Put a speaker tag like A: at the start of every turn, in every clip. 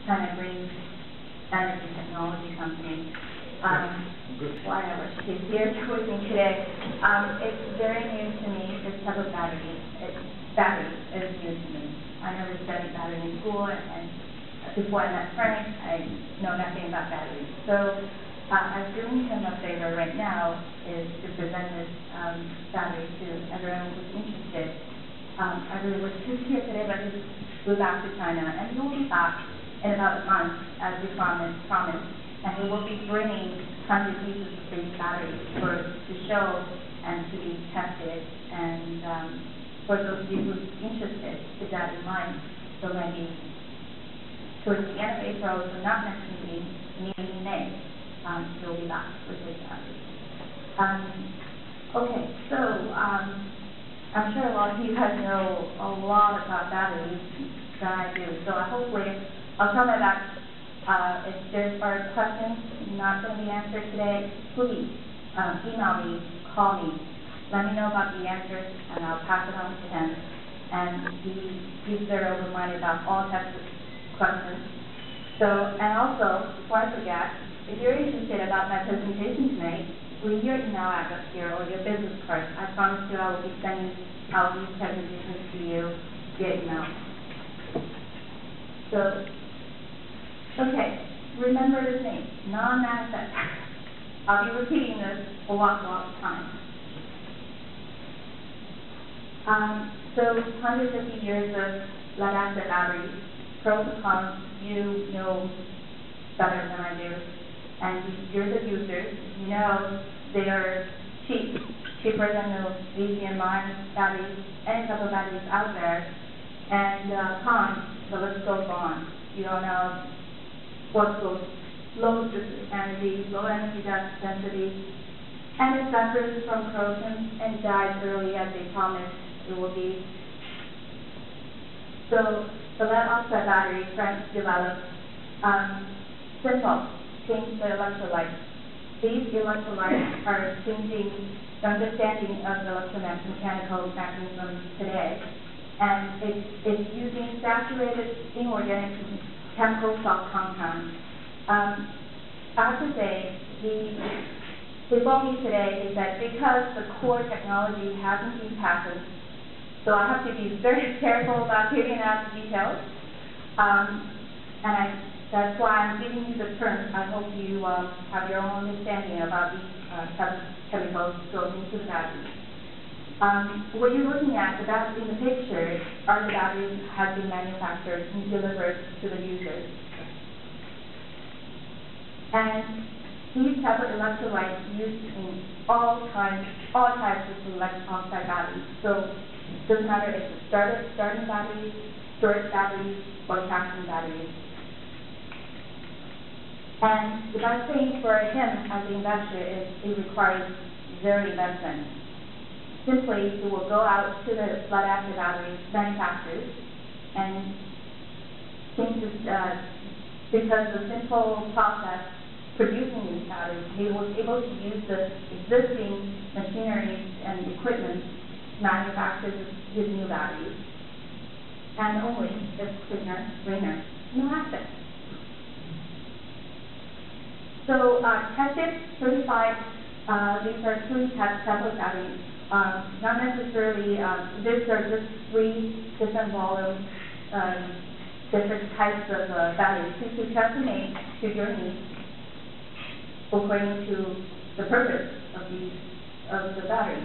A: China Green Energy Technology Company. Why I wish he's here with me today. It's very new to me, this type of battery. Battery is new to me. I never studied battery in school, and before I met Frank, I know nothing about batteries. So I'm doing him a favor right now is to present this battery to everyone who's interested. I really wish he was here today, but he flew back to China, and he will be back in about a month, as we promised. And we will be bringing 100 pieces of these batteries to show and to be tested. And for those of you who are interested, keep that in mind. So maybe towards the end of April, so not next meeting, maybe May, he'll be back with his batteries. Okay, so I'm sure a lot of you guys know a lot about batteries than I do. So hopefully I'll try my best. If there are questions not going to be answered today, please email me, call me, let me know about the answers, and I'll pass it on to him. And he's very open-minded about all types of questions. So, and also, before I forget, if you're interested about my presentation tonight, leave your email address here or your business card. I promise you I will be sending out these presentations to you via email. So, okay, remember this name, non-manifest. I'll be repeating this a lot of times. So 150 years of lead-acid batteries, pros and cons, you know better than I do. And you're the users, you know they are cheap, cheaper than the lithium-ion batteries, any type of batteries out there. And cons, the list goes on. You don't know what goes low energy, low energy density, and it suffers from corrosion and dies early as they promised it will be. So the lead oxide battery Frank developed, simple, change the electrolytes. These electrolytes are changing the understanding of the electromechanical mechanisms today, and it's using saturated inorganic chemical salt compounds. I have to say, the bogey today is that because the core technology hasn't been patented, so I have to be very careful about giving out the details. That's why I'm giving you the terms. I hope you have your own understanding about these chemicals going into the batteries. What you're looking at, the batteries in the picture, are the batteries that have been manufactured and delivered to the users. And these types of electrolytes used in all types of lead oxide batteries. So it doesn't matter if it's starting batteries, storage batteries, or traction batteries. And the best thing for him as an investor is it requires zero investment. Simply, he will go out to the lead-acid battery manufacturers and change this, because the simple process producing these batteries, he was able to use the existing machinery and equipment to manufacture his new batteries. And only it's cleaner, greener, no acid. So tested, certified, these are 3 types of batteries. Not necessarily, these are just 3 different volumes, different types of batteries to custom-made to your needs according to the purpose of the battery.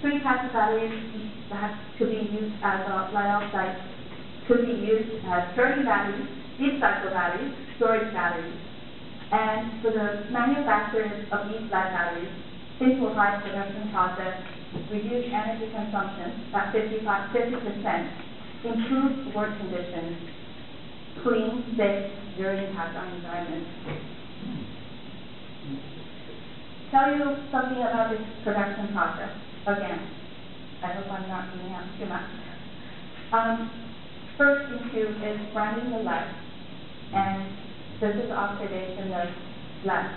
A: 3 types of batteries that could be used as lead oxide, could be used as starting batteries, deep cycle batteries, storage batteries. And for the manufacturers of these lead batteries, simplified production process, reduce energy consumption by 50%, improve work conditions, clean, safe, zero impact on the environment. Tell you something about this production process. Again, I hope I'm not giving out too much. First issue is grinding the lead, and this is oxidation of lead.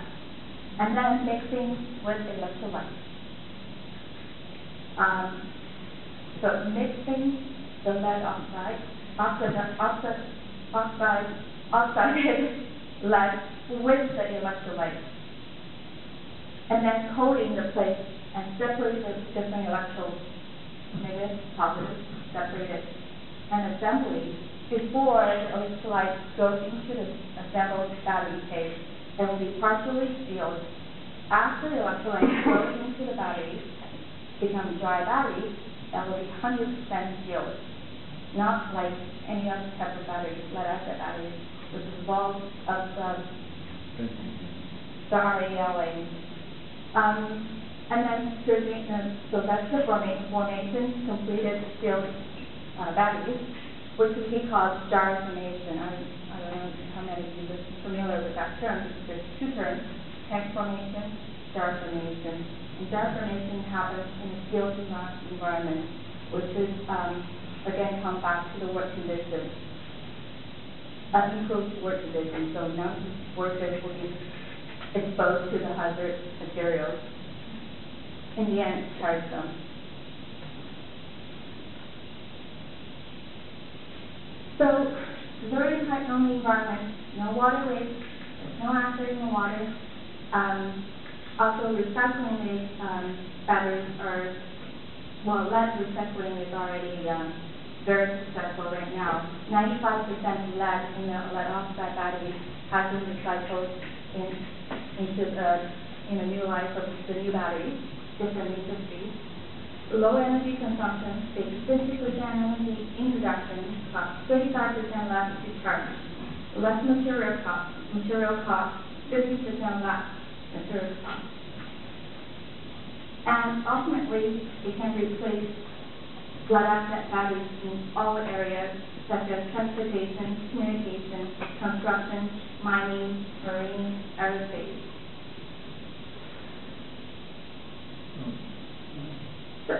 A: And then mixing with electrolytes. So mixing the lead oxide oxided lead with the electrolyte, and then coating the plate and separate the different electrodes, negative, positive, separated, and assembly. Before the electrolyte goes into the assembled battery case, it will be partially sealed. After the electrolyte goes into the battery, becomes dry battery, that will be 100% sealed. Not like any other type of battery, lead acid battery, which is involved of the RALA. And then so that's the formation, completed sealed batteries, which we call jar formation. I don't know how many of you are familiar with that term. There's two terms, tank formation, jar formation. And jar formation happens in a sealed environment, which is, again, come back to the work conditions, improved work conditions. So none of workers will be exposed to the hazard materials. In the end, charge them. So, very tight on the environment, no water waste, there's no acid in the water. Also, recycling these batteries are, well, lead recycling is already very successful right now. 95% lead in the lead oxide batteries has been recycled into the new life of the new batteries, different industries. Low energy consumption, 50% energy introduction, costs 35% less to charge. Less material cost, 50% less material cost. And ultimately, it can replace lead acid batteries in all areas, such as transportation, communication, construction, mining, marine, aerospace. So,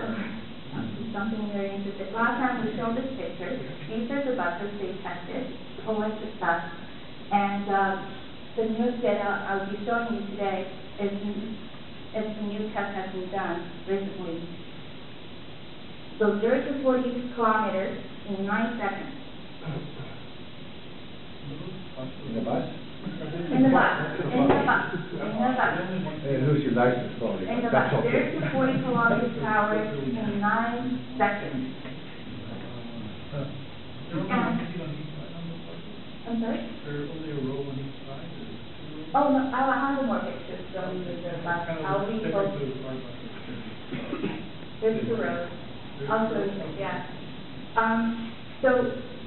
A: something very interesting. Last time we showed this picture. These are the buses they tested, electric bus. And the new data I'll be showing you today is the new test has been done recently. So 0 to 40 kilometers in 9 seconds.
B: In the bus?
A: In the bus.
B: Lose your license for it.
A: In the bus. 0 to 40 kilometers per hour in 9 seconds. I'm sorry?
C: Is there only a row on each side?
A: Oh, no, I'll have more pictures showing you the bus. I'll be close. There's 2 rows. I'll show you, yeah. So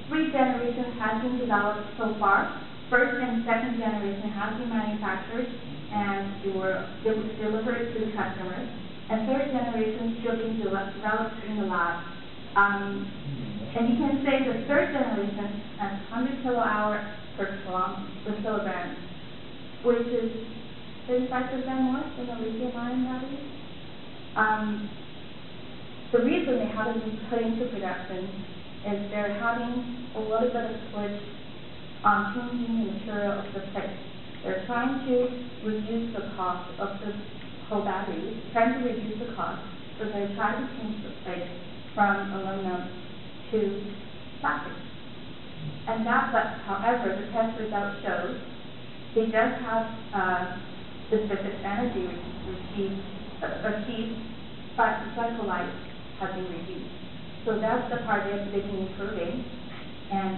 A: 3 generations have been developed so far. First and second generation have been manufactured and they were delivered to the customers. And third generation still being developed in the lab. And you can say the third generation has 100 kilowatt per kilogram, which is 35% more than the lithium-ion batteries. The reason they haven't been put into production is they're having a little bit of switch on changing the material of the plate. They're trying to reduce the cost of the whole battery, trying to reduce the cost, so they're trying to change the plate from aluminum to plastic. And that, but however, the test result shows it does have specific energy achieved, but the cycle life has been reduced. So that's the part they've been improving. And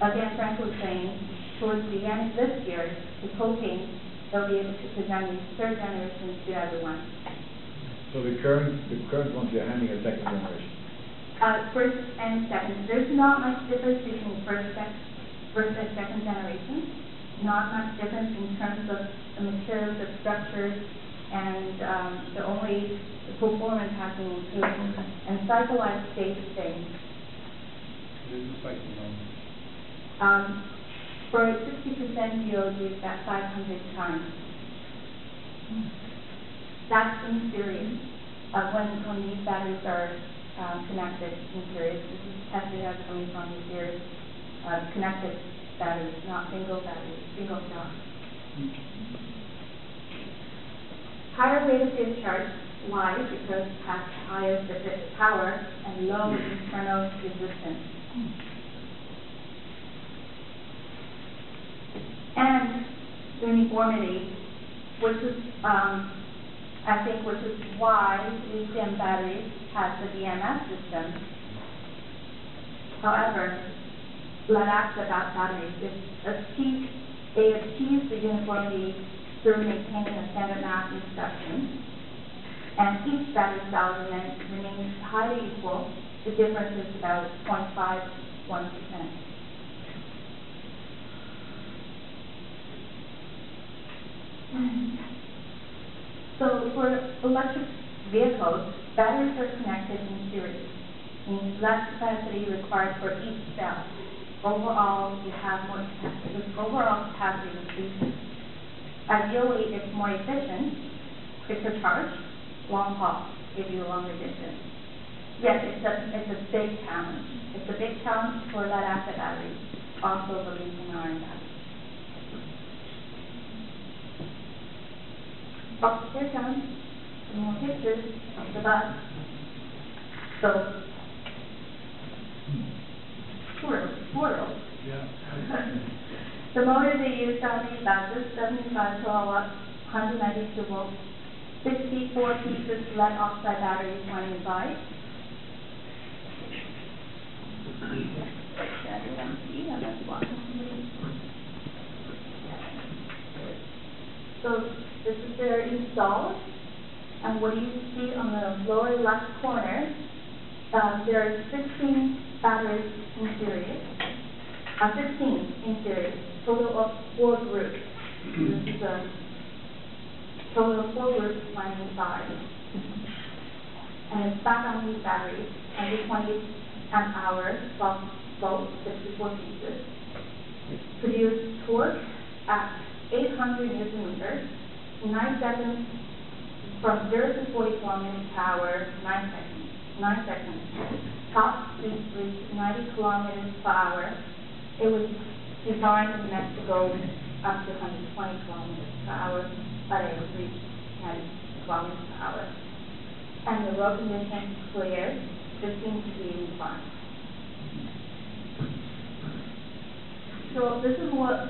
A: again, Frank was saying, towards the end of this year, the coating, they'll be able to present the third generation to everyone.
B: So the current ones you're handing a second generation?
A: First and second. There's not much difference between first and second generation. Not much difference in terms of the materials, the structures, and the performance has been improved. And cycle life stays the same.
C: What is the cycle life?
A: For 60% yield, we've got 500 times. That's in series. When these batteries are connected in series, this is tested as coming from the series connected batteries, not single batteries, single cell. Higher rate of discharge. Why? Because it has higher specific power and low internal resistance. and uniformity, which is, I think, which is why lithium batteries have the BMS system. However, lead-acid batteries, they achieve the uniformity through maintaining a standard mass instruction, and each battery cell remains highly equal. The difference is about 0.51%. So for electric vehicles, batteries are connected in series, means less capacity required for each cell. Overall, you have more capacity. Overall capacity increases. Ideally, it's more efficient, quicker charge, long haul, give you a longer distance. Yes, it's a big challenge. It's a big challenge for lead-acid batteries, also the lithium-ion batteries. Oh, here comes some more pictures of the bus. So, squirrels.
C: Yeah.
A: The motor they used on these buses, 75 kilowatts, 192 volts, 64 pieces lead oxide batteries went inside. So this is their installed, and what you see on the lower left corner, there are 16 batteries in series, 15 in series, total of 4 groups. This is a total of 4 groups lying inside. And it's back on these batteries, 120 amp hour, 12 volts, 64 pieces. Produce torque at 800 Newton meters, 9 seconds, from 0 to 40 kilometers per hour, 9 seconds. 9 seconds. Top speed reached 90 kilometers per hour. It was designed and meant to go up to 120 kilometers per hour, but it reached 10 kilometers per hour. And the road conditions clear, 15 to be inclined. So this is what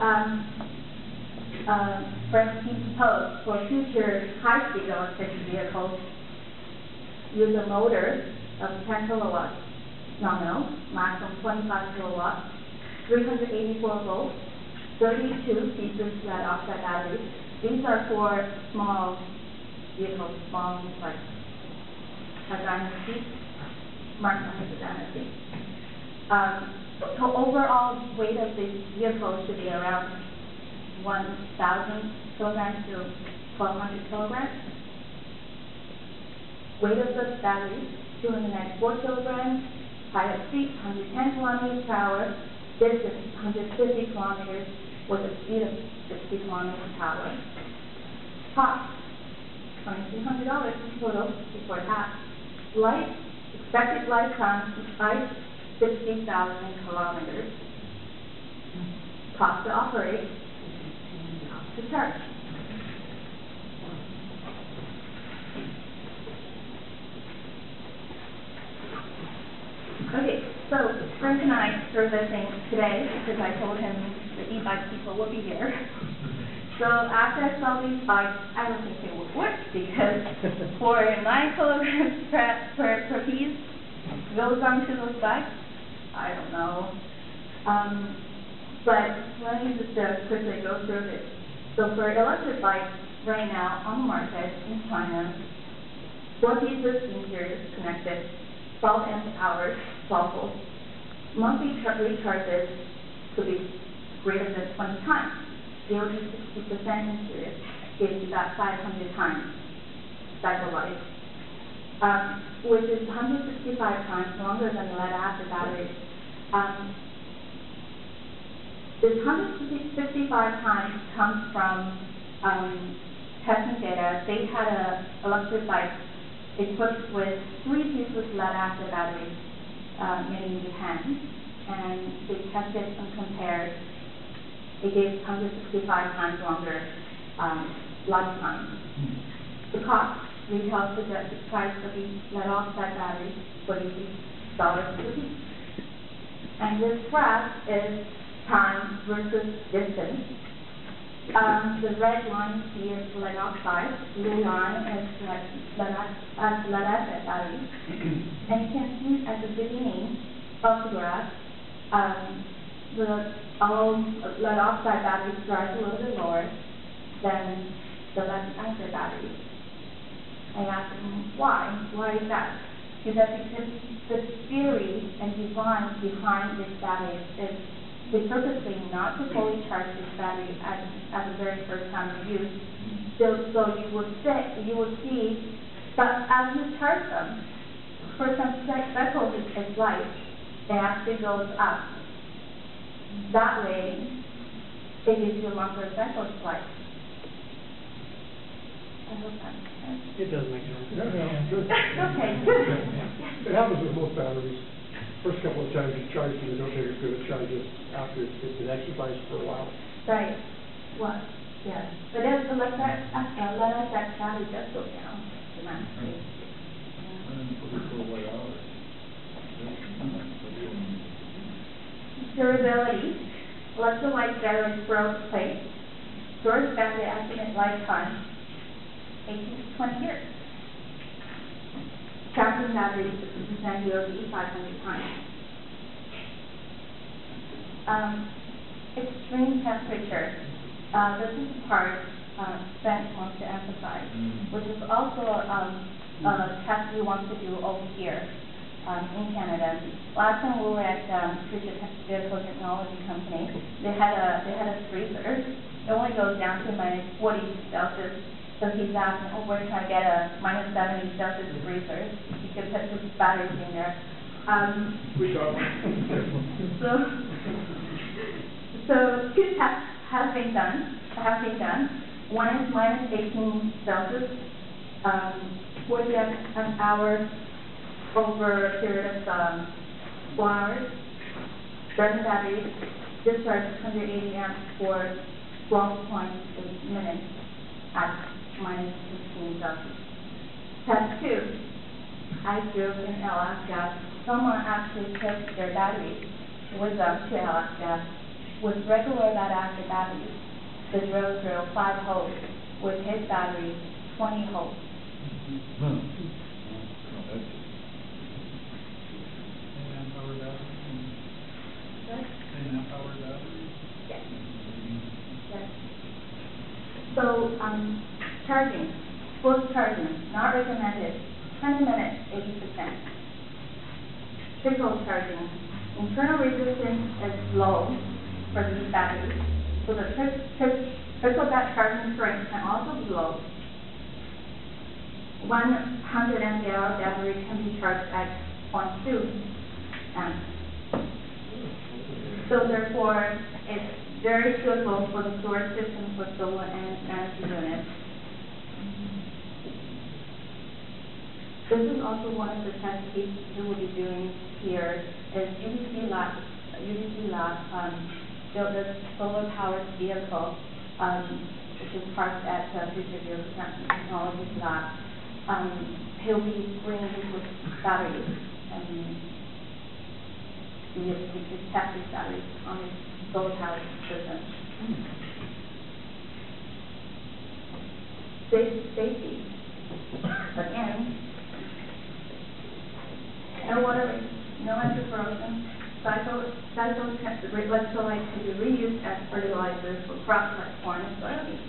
A: Frank proposed for future high-speed electric vehicles. Use a motor of 10 kilowatts nominal, maximum 25 kilowatts, 384 volts, 32 pieces lead oxide batteries. These are for small vehicles, small like Dynasty, Mark has a Dynasty. So overall weight of this vehicle should be around 1,000 kilograms to 1,200 kilograms. Weight of the battery, 294 kilograms. Height of speed, 110 kilometers per hour. Distance, 150 kilometers with a speed of 60 kilometers per hour. Cost, $2,300 total before tax. Life, expected lifetime, 60,000 kilometers. Cost to operate, cost to charge. Okay, so Frank and I started this thing today because I told him the e-bike people would be here. So after I saw these bikes, I don't think they would work because for 9 kilograms per piece goes onto those bikes, I don't know. But let me just quickly go through this. So for electric bikes right now on the market in China, 4 pieces in series connected, 12 amp hours, 12 volts. Monthly recharges could be greater than 20 times. 0 to 60% in series gives you about 500 times cycle life, which is 165 times longer than lead acid batteries. This 165 times comes from testing data. They had an electric bike equipped with 3 pieces lead acid batteries made in Japan, and they tested and compared. It gave 165 times longer lifetime. The cost, retail suggested price for these lead oxide batteries, $46 per piece. And this graph is time versus distance. The red line here is lead oxide, blue line is lead acid battery. And you can see at the beginning of the graph, all lead oxide batteries rise a little bit lower than the lead acid batteries. I asked them why. Why is that? Because the theory and design behind this battery is they purposely not to fully charge this battery at the very first time of use. So you will see, but as you charge them, for some cycles it's light, it actually goes up. That way, it gives you a longer cycle life. I hope that makes sense.
D: It does make sense.
C: Yeah, good.
A: Okay, good.
C: It happens with most batteries. First couple of times you charge them, they don't take as good a charges after it's been exercised for a while.
A: Right. What? Yes. But as the lead acid battery does go down dramatically. Durability. Electrolyte battery growth plate. Storage battery estimate lifetime 18 to 20 years. Charging batteries percent UOD 500 times. Extreme temperature. This is the part Ben wants to emphasize, which is also a test we want to do over here in Canada. Last time we were at Future Vehicle Technology Company, they had a freezer. It only goes down to -40 Celsius. So he's asking, oh, we're trying to get a -70 Celsius freezer. You could put some batteries in there.
C: We got one.
A: So two tests have been done. One is -18 Celsius, 40 an hour over a period of 4 hours. Certain batteries discharge 180 amps for 12.8 minutes at -16 Celsius. Test 2, I drove in Alaska. Someone actually took their batteries with them to Alaska with regular lead acid batteries. The drove through 5 holes. With his battery, 20 holes. Yes. Yes. So, charging, full charging, not recommended. 20 minutes, 80%. Trickle charging. Internal resistance is low for these batteries, so the trickle charging current can also be low. 100 mAh battery can be charged at 0.2 amps. So therefore, it's very suitable for the storage system for solar energy units. This is also one of the tests we will be doing here is UBC Lab built a solar powered vehicle, which is parked at Future Vehicle Technology Lab. He'll be bringing these with batteries and we could test these batteries on his solar powered system. Safety. Again, no water, no anti-corrosion. Cycle electrolytes can be reused as fertilizers for crops like corn and soybeans.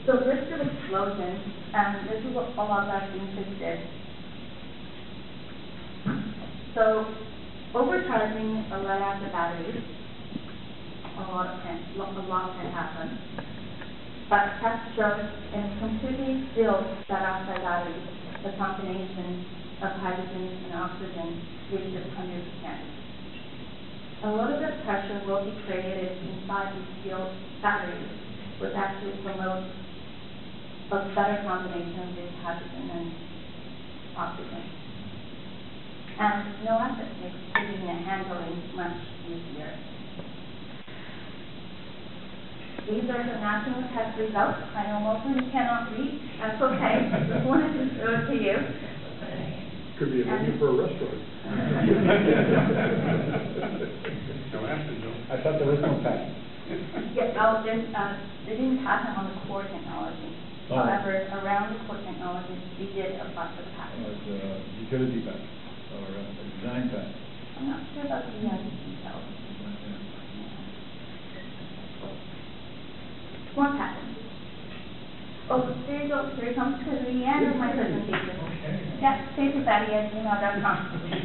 A: So risk of explosion, this is what a lot of our students did. So overcharging a lead acid battery, a lot can happen. But tests show in completely filled lead oxide batteries, the combination of hydrogen and oxygen reaches 100%. A little bit of pressure will be created inside these sealed batteries, which actually promotes a better combination of this hydrogen and oxygen. And no acid makes treating and handling much easier. These are the national test results. I know most of you cannot read. That's okay. Just wanted to show it to you.
C: Could be a menu for a restaurant.
B: I thought there was no patent.
A: Yeah, they didn't patent on the core technology.
B: Oh.
A: However, around the core technology, we did apply for the patent.
B: It's a utility patent or a design patent.
A: I'm not sure about the details. More patents. Oh, there you go, here it comes to the end of my presentation. Yeah, staceyfatty@gmail.com.